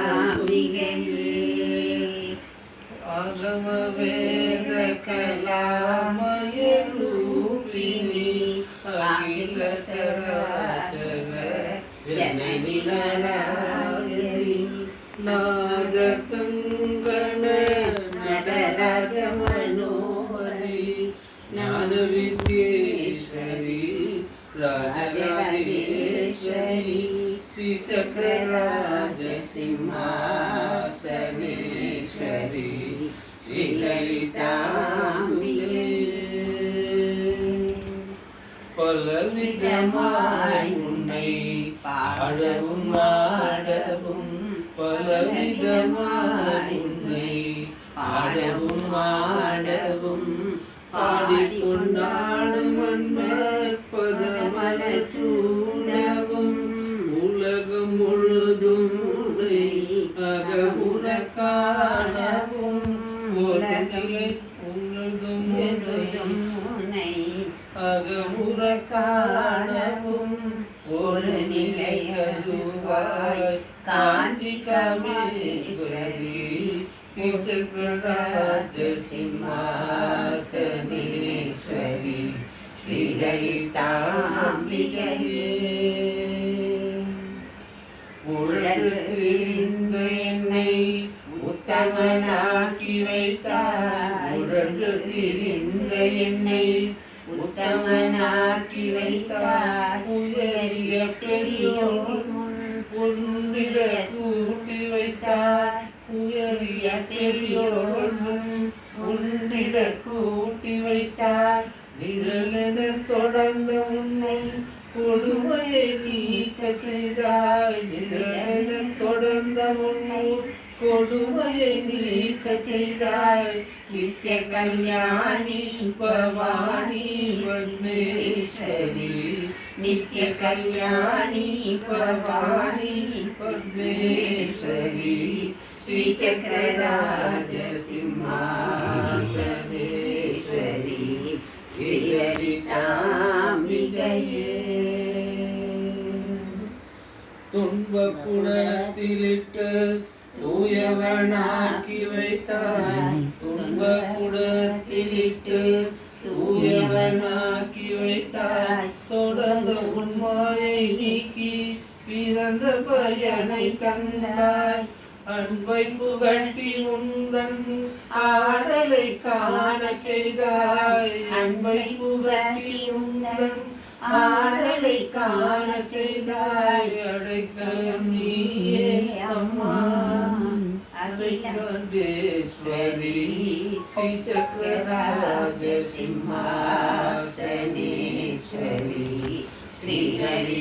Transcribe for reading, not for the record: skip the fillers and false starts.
ஸ்ரீலலிதாம்பிகையே ஆகம வேத கலாமய ரூபிணி அகில சராசர ஜனனி நாராயணி நாத கங்கண நடராஜ மனோஹரி ஞான வித்யேஸ்வரி ராஜராஜேஸ்வரி ஸ்ரீசக்கரராஜ சிம்மாசனேஸ்வரி ஸ்ரீலலிதாம்பிகே பலவிதமாய் உன்னை பாடவும் ஆடவும் பலவிதமாய் உன்னை பாடவும் ஆடவும் பாடிக்கொண்டாடும் அன்பர் பதமலர் சூடவும் உலகம் முழுதும் அகமுற காணவும் உலகிலே உலகம் முழுதும் அகமுற காணவும் ஒரு நிலை அருவாய் காஞ்சி காமேஸ்வரி ராஜ சிம்மாசனேஸ்வரி ஸ்ரீலலிதாம்பிகையே உழன்று என்னை உத்தமனாக்கி வைத்தாய் உழன்று திரிந்த என்னை உத்தமனாக்கி வைத்தாய் உயரிய பெரியோர் உன்னிட கூட்டி வைத்தாய் உயரிய பெரியோர் உன்னிட கூட்டி வைத்தாய் நிழலென தொடர்ந்த உன்னை கொடுமையை நீக்க செய்தாய் நிழலென தொடர்ந்த உன்னை கொடுமையை நீக்க செய்தாய் நித்திய கல்யாணி பவானி பத்மேஸ்வரி நித்திய கல்யாணி பவானி பத்மேஸ்வரி ஸ்ரீ சக்கரராஜ சிம்மாசனேஸ்வரி ஸ்ரீலலிதாம்பிகையே துன்பப்புறத்திலிட்டு தூயவனாக்கி வைத்தாய் துன்பப்புறத்திலிட்டு தூயவனாக்கி வைத்தாய் தொடர்ந்து உன்மாயை நீக்கி பிறந்த பயனை தந்தாய் அன்பை புகட்டி உந்தன் ஆடலை காண செய்தாய் அன்பை புகட்டி உந்தன் ஆடலை காண செய்தாய் அடைக்கலம் நீயே அம்மா அகிலாண்டேஸ்வரி ஸ்ரீ சக்கரராஜ சிம்மாசனேஸ்வரி ஸ்ரீலலிதாம்பிகையே